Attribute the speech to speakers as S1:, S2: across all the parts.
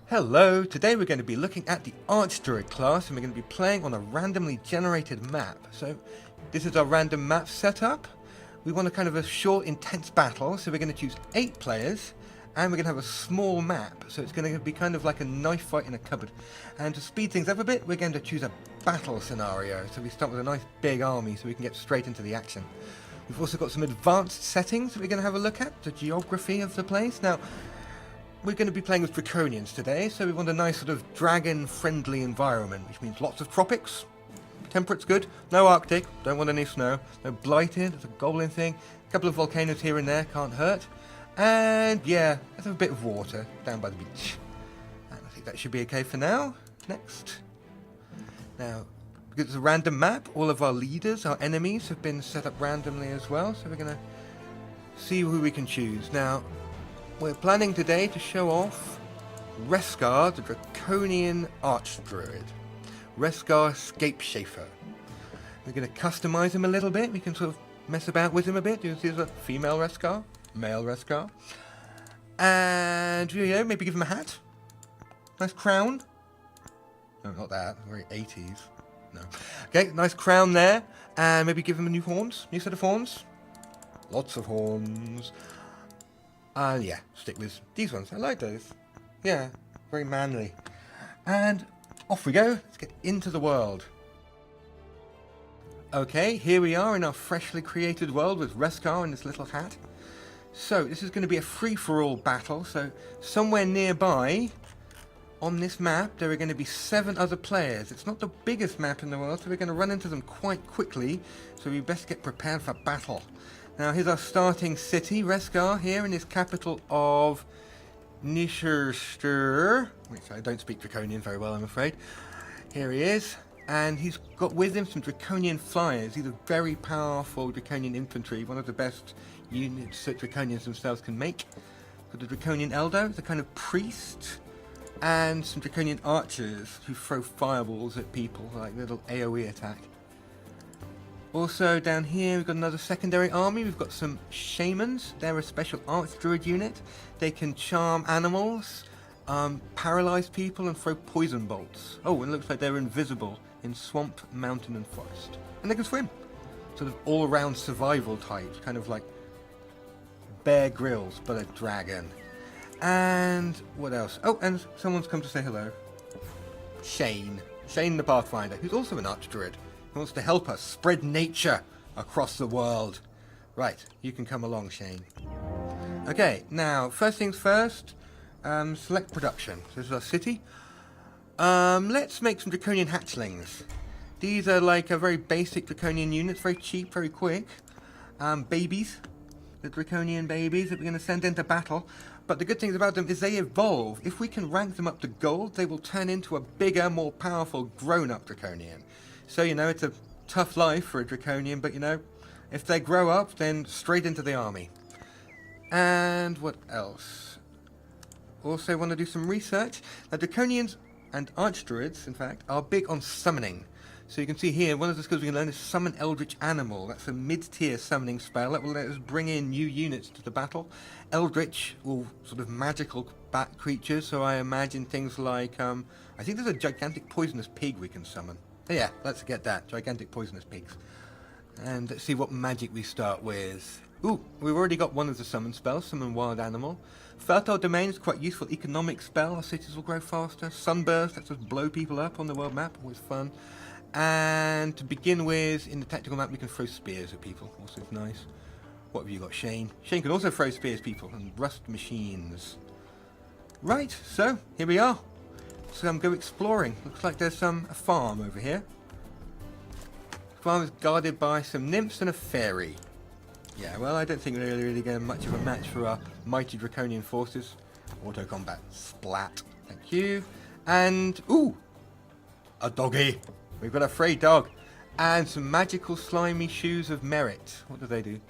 S1: Hello, today we're going to be looking at the Archdruid class and we're going to be playing on a randomly generated map. So this is our random map setup. We want a kind of a short, intense battle, so we're going to choose 8 players and we're going to have a small map. So it's going to be kind of like a knife fight in a cupboard. And to speed things up a bit, we're going to choose a battle scenario. So we start with a nice big army so we can get straight into the action. We've also got some advanced settings that we're going to have a look at, the geography of the place. Now, we're going to be playing with Draconians today, so we want a nice sort of dragon-friendly environment, which means lots of tropics. Temperate's good. No Arctic, don't want any snow. No Blighted, there's a goblin thing. A couple of volcanoes here and there, can't hurt. And yeah, there's a bit of water down by the beach. And I think that should be okay for now. Next. Now, because it's a random map, all of our leaders, our enemies, have been set up randomly as well, so we're going to see who we can choose. Now, we're planning today to show off Reskar, the Draconian Archdruid. Reskar Scapeschafer. We're going to customize him a little bit. We can sort of mess about with him a bit. You see there's a female Reskar, male Reskar. And, you know, maybe give him a hat. Nice crown. No, not that. Very 80s. No. Okay, nice crown there. And maybe give him a new horns. New set of horns. Lots of horns. Yeah, stick with these ones. I like those. Yeah, very manly. And off we go. Let's get into the world. Okay, here we are in our freshly created world with Reskar in this little hat. So, this is going to be a free-for-all battle. So, somewhere nearby on this map, there are going to be 7 other players. It's not the biggest map in the world, so we're going to run into them quite quickly. So, we best get prepared for battle. Now, here's our starting city, Reskar, here in his capital of Nishirster, which I don't speak Draconian very well, I'm afraid. Here he is, and he's got with him some Draconian flyers. These are very powerful Draconian infantry, one of the best units that Draconians themselves can make. Got the Draconian Elder, the kind of priest, and some Draconian archers who throw fireballs at people, like little AoE attack. Also down here we've got another secondary army. We've got some shamans. They're a special archdruid unit. They can charm animals, paralyze people and throw poison bolts. Oh, and it looks like they're invisible in swamp, mountain and forest. And they can swim. Sort of all-around survival types, kind of like Bear Grylls, but a dragon. And what else? Oh, and someone's come to say hello. Shane the Pathfinder, who's also an archdruid. He wants to help us spread nature across the world. Right, you can come along, Shane. Okay, now, first things first, select production. So this is our city. Let's make some Draconian hatchlings. These are like a very basic Draconian units, very cheap, very quick. Babies, the Draconian babies that we're going to send into battle. But the good things about them is they evolve. If we can rank them up to gold, they will turn into a bigger, more powerful, grown-up Draconian. So, you know, it's a tough life for a Draconian, but, you know, if they grow up, then straight into the army. And what else? Also want to do some research. Now, Draconians and Archdruids, in fact, are big on summoning. So you can see here, one of the skills we can learn is Summon Eldritch Animal. That's a mid-tier summoning spell that will let us bring in new units to the battle. Eldritch, or sort of magical bat creatures, so I imagine things like, I think there's a gigantic poisonous pig we can summon. Yeah, let's get that. Gigantic poisonous pigs. And let's see what magic we start with. Ooh, we've already got one of the summon spells, Summon Wild Animal. Fertile Domain is quite useful economic spell. Our cities will grow faster. Sunburst lets us blow people up on the world map. Always fun. And to begin with, in the tactical map, we can throw spears at people. Also nice. What have you got, Shane? Shane can also throw spears at people and rust machines. Right, so here we are. So go exploring. Looks like there's a farm over here. The farm is guarded by some nymphs and a fairy. Yeah, well, I don't think we're really getting much of a match for our mighty Draconian forces. Auto combat. Splat. Thank you. And, ooh! A doggy. We've got a free dog. And some magical slimy shoes of merit. What do they do?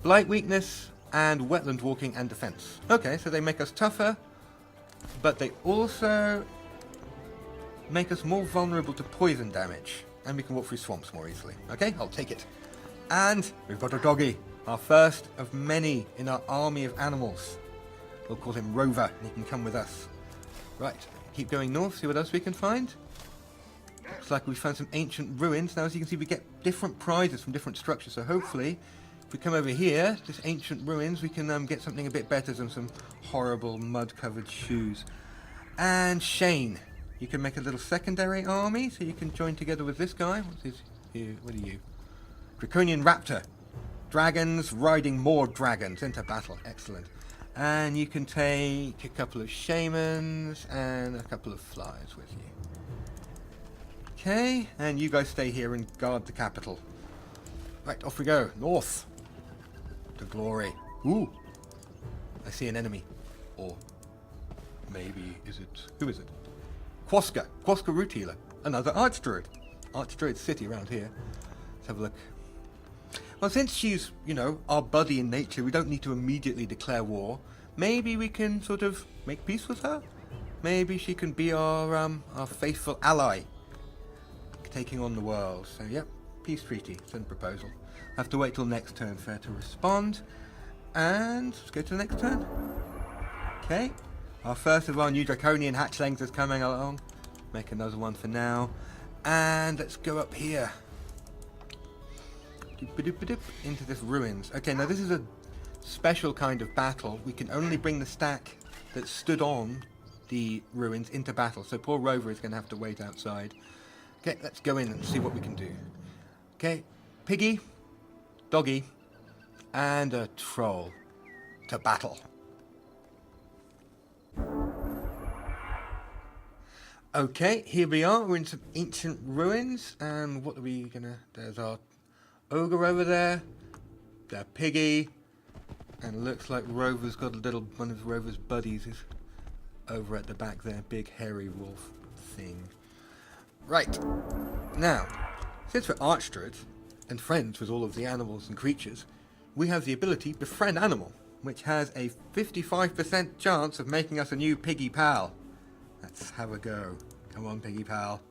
S1: Blight weakness and wetland walking and defense. Okay, so they make us tougher. But they also make us more vulnerable to poison damage. And we can walk through swamps more easily. Okay, I'll take it. And we've got a doggy. Our first of many in our army of animals. We'll call him Rover, and he can come with us. Right, keep going north, see what else we can find. Looks like we found some ancient ruins. Now, as you can see, we get different prizes from different structures. So hopefully, if we come over here, this ancient ruins, we can get something a bit better than some horrible mud-covered shoes. And Shane, you can make a little secondary army, so you can join together with this guy. What's his? What are you? Draconian Raptor. Dragons riding more dragons into battle. Excellent. And you can take a couple of shamans and a couple of flyers with you. Okay, and you guys stay here and guard the capital. Right, off we go. North. To glory. Ooh. I see an enemy. Or maybe is it... Who is it? Quoska. Quoska Root Healer. Another Archdruid. Archdruid city around here. Let's have a look. Well, since she's, you know, our buddy in nature, we don't need to immediately declare war. Maybe we can sort of make peace with her? Maybe she can be our faithful ally. Taking on the world. So, yep, peace treaty. Send proposal. Have to wait till next turn for her to respond. And let's go to the next turn. Okay. Our first of our new draconian hatchlings is coming along. Make another one for now. And let's go up here. Into this ruins. Okay, now this is a special kind of battle. We can only bring the stack that stood on the ruins into battle. So poor Rover is going to have to wait outside. Okay, let's go in and see what we can do. Okay, Piggy, Doggy, and a Troll to battle. Okay, here we are. We're in some ancient ruins. And what are we gonna... There's our Ogre over there. Their Piggy. And looks like Rover's got a little... One of Rover's buddies is over at the back there. Big hairy wolf thing. Right, now, since we're Archdruids and friends with all of the animals and creatures, we have the ability Befriend Animal, which has a 55% chance of making us a new Piggy pal. Let's have a go. Come on, Piggy pal.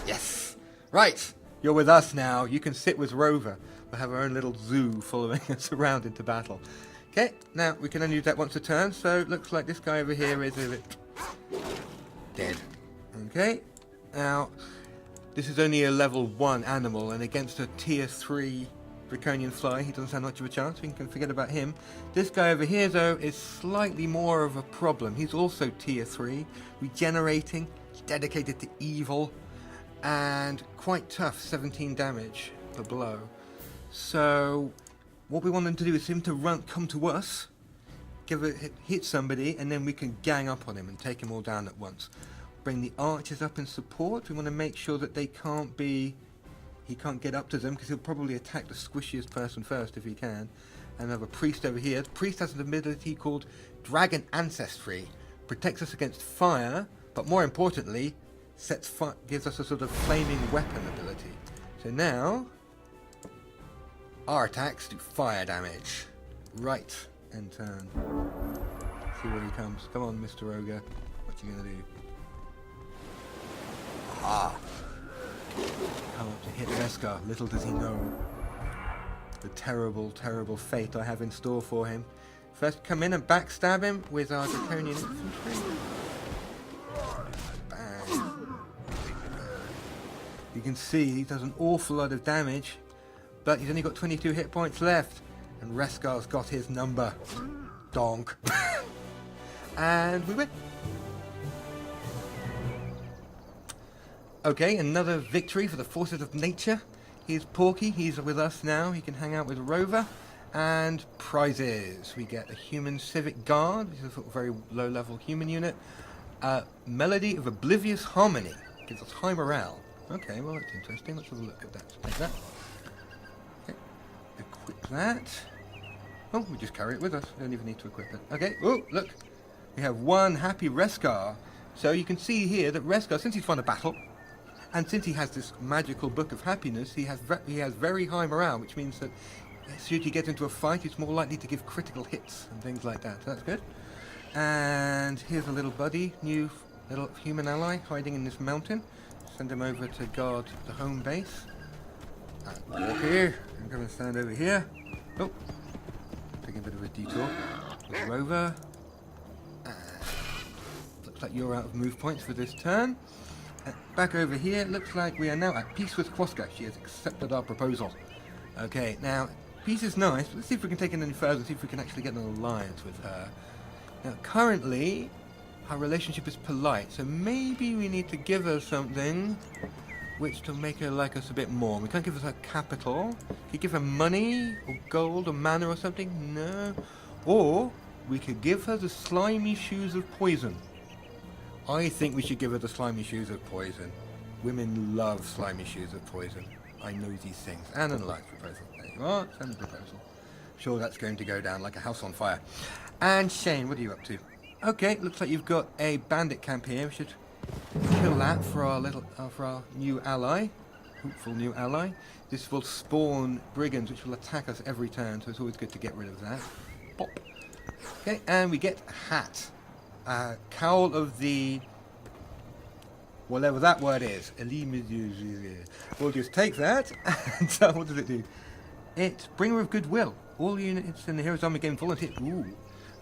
S1: Yes! Right, you're with us now. You can sit with Rover. We'll have our own little zoo following us around into battle. Okay, now we can only use that once a turn, so it looks like this guy over here is a bit dead. Okay. Now, this is only a level 1 animal, and against a tier 3 Draconian Fly, he doesn't stand much of a chance. We can forget about him. This guy over here, though, is slightly more of a problem. He's also tier 3, regenerating, dedicated to evil, and quite tough, 17 damage per blow. So, what we want him to do is him to come to us, hit somebody, and then we can gang up on him and take him all down at once. Bring the archers up in support. We want to make sure that he can't get up to them, because he'll probably attack the squishiest person first if he can. And have a priest over here. The priest has an ability called Dragon Ancestry. Protects us against fire, but more importantly, gives us a sort of flaming weapon ability. So now, our attacks do fire damage. Right, end turn. See where he comes. Come on, Mr. Ogre. What you gonna do? Ah! Come up to hit Reskar. Little does he know the terrible, terrible fate I have in store for him. First, come in and backstab him with our Draconian Infantry. Bang. You can see he does an awful lot of damage, but he's only got 22 hit points left, and Reskar's got his number. Donk. And we win. Okay, another victory for the forces of nature. Here's Porky, he's with us now. He can hang out with Rover. And prizes. We get a human civic guard, which is a very low-level human unit. Melody of Oblivious Harmony. Gives us high morale. Okay, well, that's interesting. Let's have a look at that. Take that. Okay, equip that. Oh, we just carry it with us. We don't even need to equip it. Okay, oh, look. We have one happy Reskar. So you can see here that Reskar, since he's won a battle, and since he has this magical book of happiness, he has very high morale, which means that should he get into a fight, he's more likely to give critical hits and things like that. So that's good. And here's a little buddy, new little human ally hiding in this mountain. Send him over to guard the home base. Walk here. I'm going to stand over here. Oh, taking a bit of a detour. With Rover. looks like you're out of move points for this turn. Back over here, it looks like we are now at peace with Quosca. She has accepted our proposal. Okay, now, peace is nice, but let's see if we can take it any further, see if we can actually get an alliance with her. Now, currently, our relationship is polite, so maybe we need to give her something which to make her like us a bit more. We can't give her capital. Can you give her money, or gold, or mana or something? No. Or, we could give her the slimy shoes of poison. I think we should give her the slimy shoes of poison. Women love slimy shoes of poison. I know these things. And an alliance proposal. There you are. Send a proposal. Sure, that's going to go down like a house on fire. And Shane, what are you up to? Okay, looks like you've got a bandit camp here. We should kill that for our new ally. Hopeful new ally. This will spawn brigands which will attack us every turn, so it's always good to get rid of that. Pop. Okay, and we get a hat. Cowl of the... whatever that word is. We'll just take that, and what does it do? It's Bringer of Goodwill. All units in the Heroes Army game volunteer. Ooh.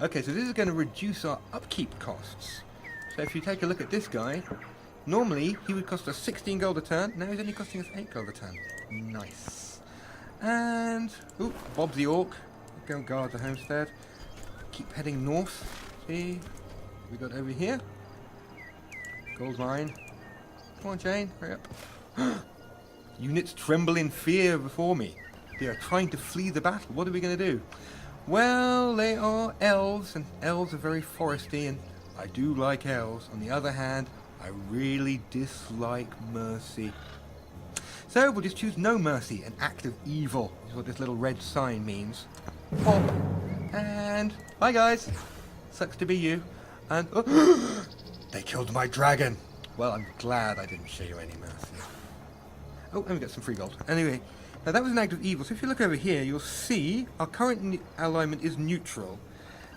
S1: Okay, so this is going to reduce our upkeep costs. So if you take a look at this guy, normally he would cost us 16 gold a turn. Now he's only costing us 8 gold a turn. Nice. And, ooh, Bob the Orc. Go guard the homestead. Keep heading north. See? We got over here. Gold mine. Come on, Jane, hurry up. Units tremble in fear before me. They are trying to flee the battle. What are we going to do? Well, they are elves, and elves are very foresty, and I do like elves. On the other hand, I really dislike mercy. So we'll just choose no mercy, an act of evil, is what this little red sign means. Pop. And bye, guys. Sucks to be you. And they killed my dragon. Well, I'm glad I didn't show you any mercy. Oh, and we got some free gold. Anyway, now that was an act of evil. So if you look over here, you'll see our current alignment is neutral.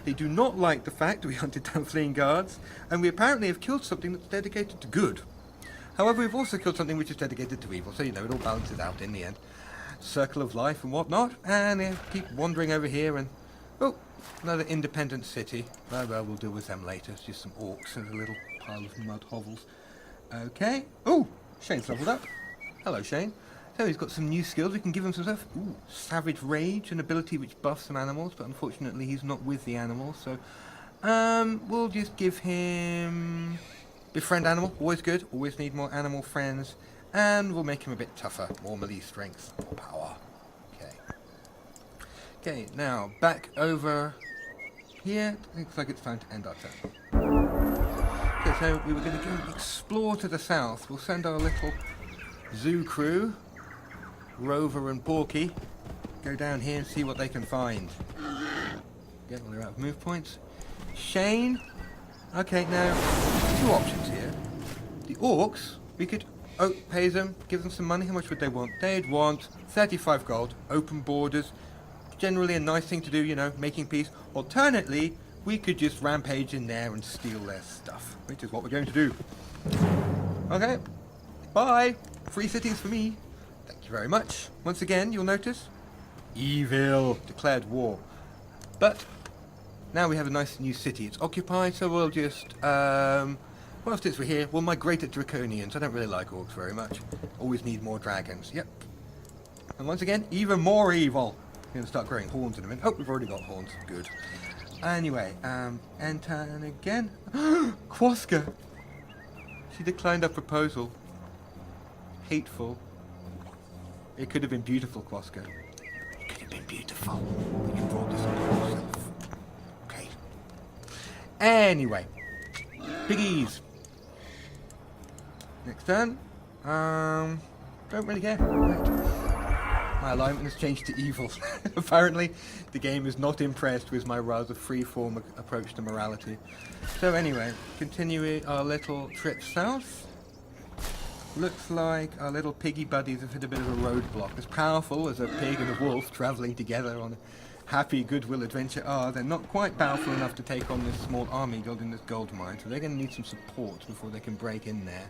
S1: They do not like the fact we hunted down fleeing guards, and we apparently have killed something that's dedicated to good. However, we've also killed something which is dedicated to evil, so you know, it all balances out in the end. Circle of life and whatnot, and keep wandering over here and... oh, another independent city. Oh, well, we'll deal with them later. It's just some orcs and a little pile of mud hovels. Okay. Oh, Shane's leveled up. Hello, Shane. So he's got some new skills. We can give him some stuff. Ooh, Savage Rage, an ability which buffs some animals, but unfortunately he's not with the animals, so... we'll just give him... Befriend Animal. Always good. Always need more animal friends. And we'll make him a bit tougher. More melee strength. More power. Okay. Okay, now, back over here. Looks like it's time to end our turn. Okay, so we were going to go explore to the south. We'll send our little zoo crew, Rover and Porky, go down here and see what they can find. Get all their out of move points. Shane. Okay, now, two options here. The orcs, we could pay them, give them some money. How much would they want? They'd want 35 gold, open borders. Generally a nice thing to do, you know, making peace. Alternately, we could just rampage in there and steal their stuff, which is what we're going to do. Okay, bye. Free cities for me. Thank you very much. Once again, you'll notice, evil declared war. But now we have a nice new city. It's occupied, so we'll just, well, since we're here, we'll migrate at Draconians. I don't really like orcs very much. Always need more dragons. Yep. And once again, even more evil. We're going to start growing horns in a minute. Oh, we've already got horns. Good. Anyway, enter and again. Quosca! She declined our proposal. Hateful. It could have been beautiful, Quosca. It could have been beautiful. But you brought this on yourself. Okay. Anyway. Piggies. Next turn. Don't really care. Right. My alignment has changed to evil. Apparently, the game is not impressed with my rather free-form approach to morality. So anyway, continuing our little trip south. Looks like our little piggy buddies have hit a bit of a roadblock. As powerful as a pig and a wolf travelling together on a happy goodwill adventure are, they're not quite powerful enough to take on this small army building this gold mine, so they're going to need some support before they can break in there.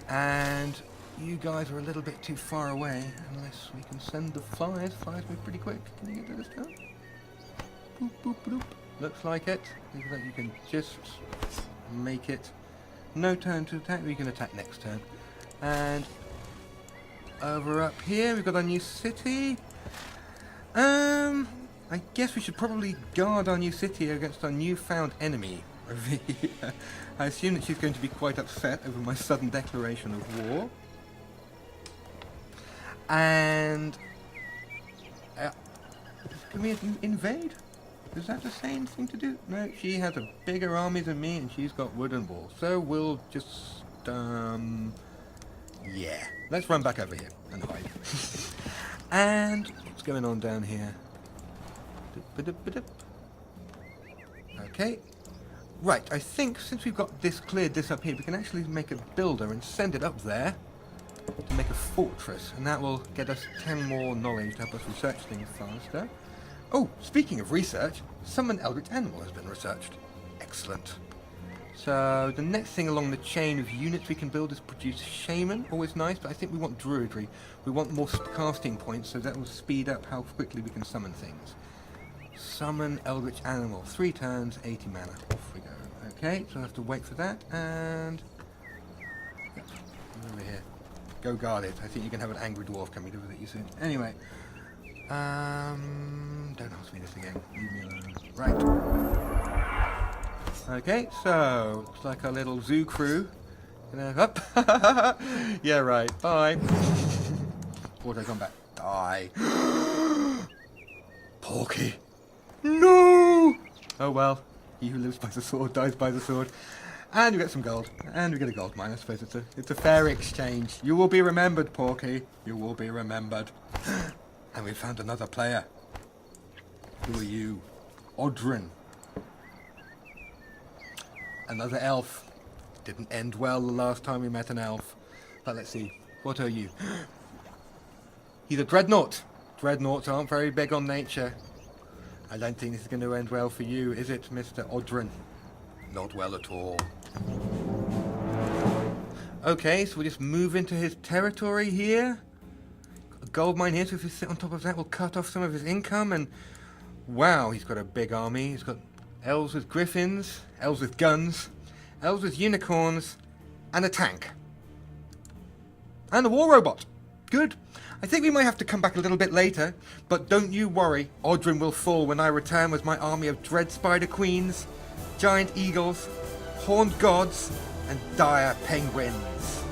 S1: And you guys are a little bit too far away, unless we can send the flyers. Flyers move pretty quick. Can you get to this town? Boop, boop, boop. Looks like it. Looks like you can just make it No turn to attack. We can attack next turn. And over up here, we've got our new city. I guess we should probably guard our new city against our newfound enemy over here. I assume that she's going to be quite upset over my sudden declaration of war. And can we invade? Is that the same thing to do? No, she has a bigger army than me, and she's got wooden walls. So we'll just yeah, let's run back over here and hide. And what's going on down here? Okay. Right, I think since we've got this cleared this up here, we can actually make a builder and send it up there to make a fortress, and that will get us 10 more knowledge to help us research things faster. Oh, speaking of research, summon Eldritch Animal has been researched. Excellent. So the next thing along the chain of units we can build is produce Shaman. Always nice, but I think we want Druidry. We want more casting points, so that will speed up how quickly we can summon things. Summon Eldritch Animal. 3 turns, 80 mana. Off we go. Okay, so I have to wait for that, and over here. Go guard it. I think you can have an angry dwarf coming to visit you soon. Anyway. Don't ask me this again. Leave me alone. Right. Okay, so looks like our little zoo crew. Up. Yeah, right. Bye. Auto combat. Die. Porky. No. Oh well. He who lives by the sword dies by the sword. And we get some gold. And we get a gold mine. I suppose it's a fair exchange. You will be remembered, Porky. You will be remembered. And we found another player. Who are you? Oddrun. Another elf. Didn't end well the last time we met an elf. But let's see. What are you? He's a dreadnought. Dreadnoughts aren't very big on nature. I don't think this is going to end well for you, is it, Mr. Oddrun? Not well at all. Okay, so we'll just move into his territory here. Got a gold mine here, so if we sit on top of that, we'll cut off some of his income. And wow, he's got a big army. He's got elves with griffins, elves with guns, elves with unicorns, and a tank. And a war robot. Good. I think we might have to come back a little bit later, but don't you worry, Oddrun will fall when I return with my army of dread spider queens, giant eagles, horned gods, and dire penguins.